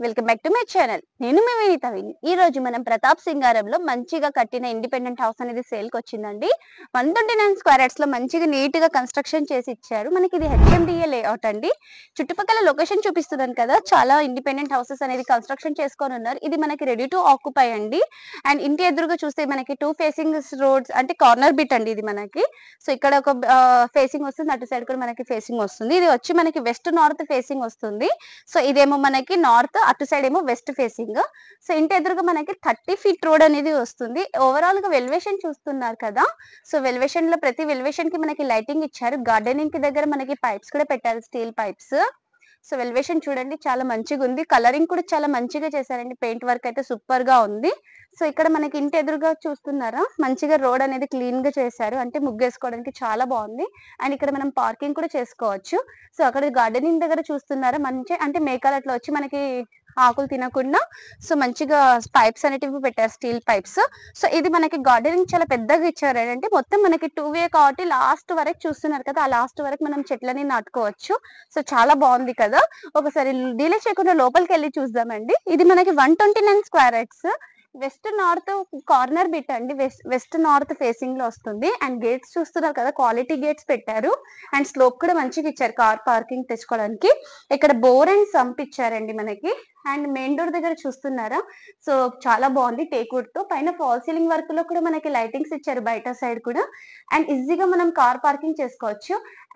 Welcome back to my channel. నేను మీ వినీత విని. ఈ రోజు మనం ప్రతాప్ సింగారంలో మంచిగా కట్టిన ఇండిపెండెంట్ హౌస్ అనేది సేల్ కి వచ్చిందండి. 129 స్క్వేర్ యార్డ్స్ లో మంచిగా నీట్ గా కన్స్ట్రక్షన్ చేసి ఇచ్చారు. మనకి ఇది హెచ్ఎండిఏ లేఅవుట్ అండి. చుట్టుపక్కల లొకేషన్ చూపిస్తున్నాను కదా, చాలా ఇండిపెండెంట్ హౌసెస్ అనేది కన్స్ట్రక్షన్ చేసుకొని ఉన్నారు. ఇది మనకి రెడీ టు ఆక్యుపై అండి. అండ్ ఇంటి ఎదురుగా చూస్తే మనకి 2 ఫేసింగ్ రోడ్స్ అంటే కార్నర్ బిట్ అండి ఇది మనకి. సో ఇక్కడ ఒక ఫేసింగ్ వస్తుంది, అటు సైడ్ కూడా మనకి ఫేసింగ్ వస్తుంది. ఇది వచ్చి మనకి వెస్ట్ నార్త్ ఫేసింగ్ వస్తుంది. సో ఇదేమో మనకి నార్త్, అటు సైడ్ ఏమో వెస్ట్ ఫేసింగ్. సో ఇంటి ఎదురుగా మనకి 30 ఫీట్ రోడ్ అనేది వస్తుంది. ఓవరాల్ గా వెల్వేషన్ చూస్తున్నారు కదా. సో వెల్వేషన్ లో ప్రతి వెల్వేషన్ కి మనకి లైటింగ్ ఇచ్చారు. గార్డెనింగ్ కి దగ్గర మనకి పైప్స్ కూడా పెట్టారు, స్టీల్ పైప్స్. సో వెల్వేషన్ చూడండి చాలా మంచిగా ఉంది. కలరింగ్ కూడా చాలా మంచిగా చేశారండి. పెయింట్ వర్క్ అయితే సూపర్ గా ఉంది. సో ఇక్కడ మనకి ఇంటి ఎదురుగా చూస్తున్నారా, మంచిగా రోడ్ అనేది క్లీన్ గా చేశారు. అంటే ముగ్గేసుకోవడానికి చాలా బాగుంది. అండ్ ఇక్కడ మనం పార్కింగ్ కూడా చేసుకోవచ్చు. సో అక్కడ గార్డెనింగ్ దగ్గర చూస్తున్నారా, మంచి అంటే మేకలు అట్లా వచ్చి మనకి ఆకులు తినకుండా సో మంచిగా పైప్స్ అనేటివి పెట్టారు, స్టీల్ పైప్స్. సో ఇది మనకి గార్డెనింగ్ చాలా పెద్దగా ఇచ్చారు. ఏంటంటే మొత్తం మనకి 2 వే కాబట్టి లాస్ట్ వరకు చూస్తున్నారు కదా, ఆ లాస్ట్ వరకు మనం చెట్లని నాటుకోవచ్చు. సో చాలా బాగుంది కదా. ఒకసారి డీలే చేయకుండా లోపలికి వెళ్ళి చూద్దామండి. ఇది మనకి 129 square yards, west north corner bit అండి. వెస్ట్ నార్త్ ఫేసింగ్ లో వస్తుంది. అండ్ గేట్స్ చూస్తున్నారు కదా, క్వాలిటీ గేట్స్ పెట్టారు. అండ్ స్లోప్ కూడా మంచిగా ఇచ్చారు కార్ పార్కింగ్ తెచ్చుకోవడానికి. ఇక్కడ బోర్ అండ్ సంప్ ఇచ్చారండి మనకి. అండ్ మెయిన్ డోర్ దగ్గర చూస్తున్నారా, సో చాలా బాగుంది టేక్వుడ్ తో. పైన ఫాల్ సీలింగ్ వర్క్ లో కూడా మనకి లైటింగ్స్ ఇచ్చారు బయట సైడ్ కూడా. అండ్ ఈజీగా మనం కార్ పార్కింగ్ చేసుకోవచ్చు.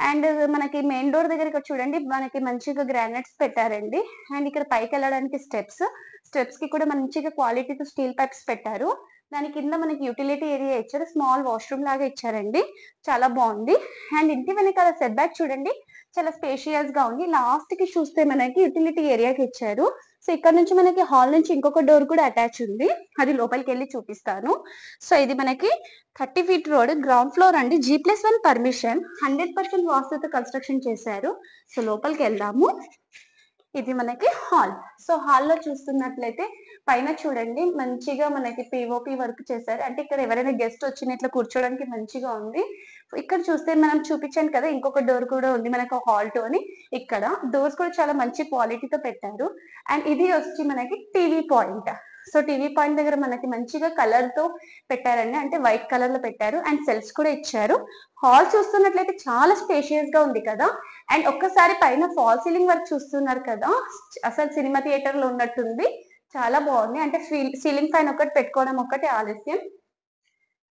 అండ్ మనకి మెయిన్ డోర్ దగ్గర ఇక్కడ చూడండి మనకి మంచిగా గ్రానైట్స్ పెట్టారండి. అండ్ ఇక్కడ పైకి వెళ్ళడానికి స్టెప్స్ కి కూడా మంచిగా క్వాలిటీతో స్టీల్ పైప్స్ పెట్టారు. దాని కింద మనకి యూటిలిటీ ఏరియా ఇచ్చారు, స్మాల్ వాష్రూమ్ లాగా ఇచ్చారండి. చాలా బాగుంది. అండ్ ఇంటి వెనకాల సెట్ బ్యాక్ చూడండి, చాలా స్పేషియస్ గా ఉంది. లాస్ట్ కి చూస్తే మనకి యూటిలిటీ ఏరియాకి ఇచ్చారు. సో ఇక్కడ నుంచి మనకి హాల్ నుంచి ఇంకొక డోర్ కూడా అటాచ్ ఉంది, అది లోపలికి వెళ్ళి చూపిస్తాను. సో ఇది మనకి 30 ఫీట్ రోడ్, గ్రౌండ్ ఫ్లోర్ అండి. G+1 పర్మిషన్, 100% వాస్తుతో కన్స్ట్రక్షన్ చేశారు. సో లోపలికి వెళ్దాము. ఇది మనకి హాల్. సో హాల్లో చూస్తున్నట్లయితే పైన చూడండి మంచిగా మనకి పిఓపి వర్క్ చేశారు. అంటే ఇక్కడ ఎవరైనా గెస్ట్ వచ్చినట్లు కూర్చోడానికి మంచిగా ఉంది. ఇక్కడ చూస్తే మనం చూపించాను కదా, ఇంకొక డోర్ కూడా ఉంది మనకు హాల్ టు అని. ఇక్కడ డోర్స్ కూడా చాలా మంచి క్వాలిటీతో పెట్టారు. అండ్ ఇది వచ్చి మనకి TV point. So TV point దగ్గర మనకి మంచిగా కలర్ తో పెట్టారండి, అంటే వైట్ కలర్ లో పెట్టారు. అండ్ సెల్ఫ్స్ కూడా ఇచ్చారు. హాల్ చూస్తున్నట్లయితే చాలా స్పేషియస్ గా ఉంది కదా. అండ్ ఒక్కసారి పైన ఫాల్ సీలింగ్ వర్క్ చూస్తున్నారు కదా, అసలు సినిమా థియేటర్ లో ఉన్నట్టుంది. చాలా బాగుంది. అంటే సీలింగ్ ఫ్యాన్ ఒకటి పెట్టుకోవడం ఒకటి ఆలస్యం.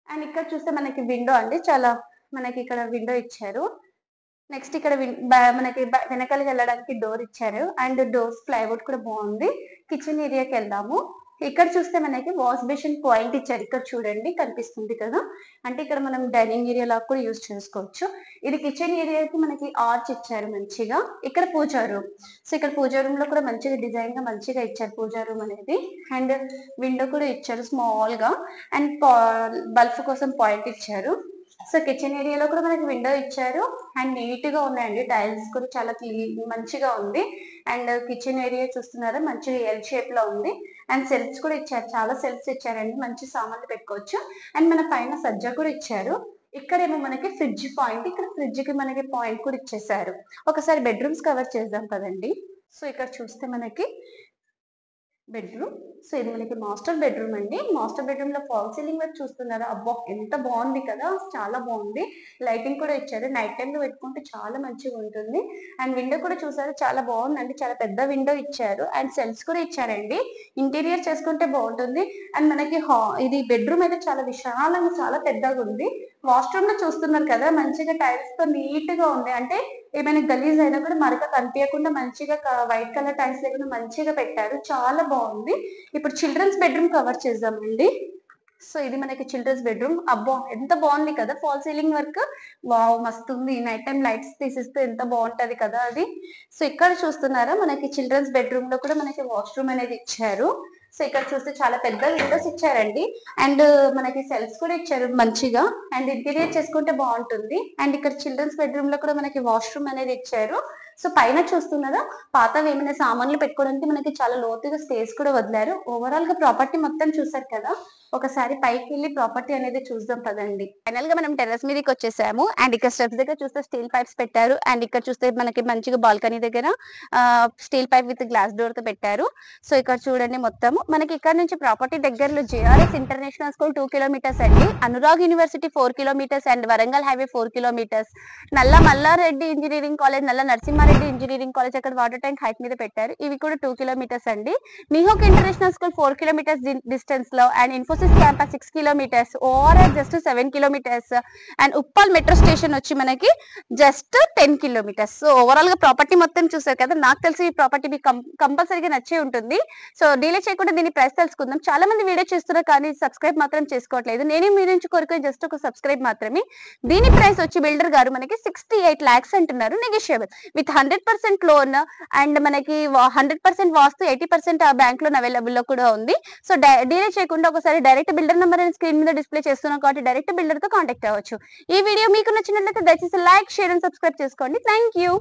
అండ్ ఇక్కడ చూస్తే మనకి విండో అండి, చాలా మనకి ఇక్కడ విండో ఇచ్చారు. నెక్స్ట్ ఇక్కడ మనకి వెనకాలకి వెళ్ళడానికి డోర్ ఇచ్చారు. అండ్ డోర్స్ ప్లైవుడ్ కూడా బాగుంది. కిచెన్ ఏరియాకి వెళ్దాము. ఇక్కడ చూస్తే మనకి వాష్ బేసిన్ పాయింట్ ఇచ్చారు. ఇక్కడ చూడండి కనిపిస్తుంది కదా, అంటే ఇక్కడ మనం డైనింగ్ ఏరియా లాగా కూడా యూజ్ చేసుకోవచ్చు. ఇది కిచెన్ ఏరియాకి మనకి ఆర్చ్ ఇచ్చారు మంచిగా. ఇక్కడ పూజా రూమ్. సో ఇక్కడ పూజా రూమ్ లో కూడా మంచిగా డిజైన్ గా మంచిగా ఇచ్చారు పూజా రూమ్ అనేది. అండ్ విండో కూడా ఇచ్చారు స్మాల్ గా. అండ్ బల్బ్ కోసం పాయింట్ ఇచ్చారు. సో కిచెన్ ఏరియాలో కూడా మనకి విండో ఇచ్చారు. అండ్ నీట్ గా ఉన్నాయండి, టైల్స్ కూడా చాలా క్లీన్ మంచిగా ఉంది. అండ్ కిచెన్ ఏరియా చూస్తున్నారా, మంచిగా ఎల్ షేప్ లో ఉంది. అండ్ సెల్ఫ్స్ కూడా ఇచ్చారు, చాలా సెల్ఫ్స్ ఇచ్చారండి, మంచి సామాన్లు పెట్టుకోవచ్చు. అండ్ మన పైన సజ్జా కూడా ఇచ్చారు. ఇక్కడేమో మనకి ఫ్రిడ్జ్ పాయింట్, ఇక్కడ ఫ్రిడ్జ్ కి మనకి పాయింట్ కూడా ఇచ్చేసారు. ఒకసారి బెడ్రూమ్స్ కవర్ చేద్దాం కదండి. సో ఇక్కడ చూస్తే మనకి బెడ్రూమ్. సో ఇది మనకి మాస్టర్ బెడ్రూమ్ అండి. మాస్టర్ బెడ్రూమ్ లో ఫాల్ సీలింగ్ వర్క్ చూస్తున్నారా, అబ్బా ఎంత బాగుంది కదా, చాలా బాగుంది. లైటింగ్ కూడా ఇచ్చారు, నైట్ టైం లో పెట్టుకుంటే చాలా మంచిగా ఉంటుంది. అండ్ విండో కూడా చూసారు, చాలా బాగుందండి, చాలా పెద్ద విండో ఇచ్చారు. అండ్ సెల్ఫ్స్ కూడా ఇచ్చారండి, ఇంటీరియర్ చేసుకుంటే బాగుంటుంది. అండ్ మనకి ఇది బెడ్రూమ్ అయితే చాలా విశాలంగా చాలా పెద్దగా ఉంది. వాష్రూమ్ లో చూస్తున్నారు కదా, మంచిగా టైల్స్ తో నీట్ గా ఉంది. అంటే ఏమైనా గలీజ్ అయినా కూడా మరక కనిపించకుండా మంచిగా వైట్ కలర్ టైల్స్ లేకుండా మంచిగా పెట్టారు, చాలా బాగుంది. ఇప్పుడు చిల్డ్రన్స్ బెడ్రూమ్ కవర్ చేద్దామండి. సో ఇది మనకి చిల్డ్రన్స్ బెడ్రూమ్. అబ్బా ఎంత బాగుంది కదా, ఫాల్ సీలింగ్ వర్క్, వావ్ మస్తు ఉంది. నైట్ టైం లైట్స్ తీసిస్తే ఎంత బాగుంటది కదా అది. సో ఇక్కడ చూస్తున్నారా, మనకి చిల్డ్రన్స్ బెడ్రూమ్ లో కూడా మనకి వాష్రూమ్ అనేది ఇచ్చారు. సో ఇక్కడ చూస్తే చాలా పెద్ద విండోస్ ఇచ్చారండి. అండ్ మనకి సెల్ఫ్స్ కూడా ఇచ్చారు మంచిగా. అండ్ ఇంటీరియర్ చేసుకుంటే బాగుంటుంది. అండ్ ఇక్కడ చిల్డ్రన్స్ బెడ్రూమ్ లో కూడా మనకి వాష్రూమ్ అనేది ఇచ్చారు. సో పైన చూస్తున్నారా, పాతవి ఏమైనా సామాన్లు పెట్టుకోవడానికి మనకి చాలా లోతుగా స్పేస్ కూడా వదిలారు. ఓవరాల్ గా ప్రాపర్టీ మొత్తం చూసారు కదా, ఒకసారి పైకి వెళ్ళి ప్రాపర్టీ అనేది చూద్దాం పదండి. ఫైనల్ గా మనం టెర్రస్ మీదకి వచ్చేసాము. అండ్ ఇక్కడ స్టెప్స్ దగ్గర చూస్తే స్టీల్ పైప్స్ పెట్టారు. అండ్ ఇక్కడ చూస్తే మనకి మంచిగా బాల్కనీ దగ్గర steel pipe with glass door తో పెట్టారు. సో ఇక్కడ చూడండి మొత్తం మనకి ఇక్కడ నుంచి ప్రాపర్టీ దగ్గరలో జేఆర్ఎస్ ఇంటర్నేషనల్ స్కూల్ 2 కిలోమీటర్స్ అండి, Anurag university 4 kilometres and Warangal highway 4 kilometres, నల్ల మల్లారెడ్డి ఇంజనీరింగ్ కాలేజ్, నల్ల నరసింహారెడ్డి ఇంజనీరింగ్ కాలేజ్ అక్కడ వాటర్ ట్యాంక్ హైట్ మీద పెట్టారు. ఇవి కూడా 2 కిలోమీటర్స్ అండి. నిహోక్ ఇంటర్నేషనల్ స్కూల్ 4 కిలోమీటర్స్ డిస్టెన్స్ లో and Infosys campus 6 kilometres, ORR just 7 kilometres and Uppal metro station వచ్చి మనకి జస్ట్ 10 కిలోమీటర్స్. సో ఓవరాల్ గా ప్రాపర్టీ మొత్తం చూసారు కదా. నాకు తెలిసి ఈ ప్రాపర్టీ మీకు కంపల్సరీగా నచ్చే ఉంటుంది. సో డీలే చేయకుండా దీని ప్రైస్ తెలుసుకుందాం. చాలా మంది వీడియో చేస్తున్నారు కానీ సబ్స్క్రైబ్ మాత్రం చేసుకోవట్లేదు. నేను మీ నుంచి కోరుకునే జస్ట్ ఒక సబ్స్క్రైబ్ మాత్రమే. దీని ప్రైస్ వచ్చి బిల్డర్ గారు మనకి 68 lakhs అంటున్నారు, నెగోషియబుల్ విత్ 100% లోన్ అండ్ మనకి 100% వాస్తు, 80% బ్యాంక్ లోన్ అవైలబుల్ లో కూడా ఉంది. సో డీలే చేయకుండా ఒకసారి డైరెక్ట్ బిల్డర్ నెంబర్ స్క్రీన్ మీద డిస్ప్లే చేస్తున్నాం కాబట్టి డైరెక్ట్ బిల్డర్ తో కాంటాక్ట్ అవ్వచ్చు. ఈ వీడియో మీకు నచ్చినట్లయితే దయచేసి లైక్, షేర్ అండ్ సబ్స్క్రైబ్ చేసుకోండి. Thank you.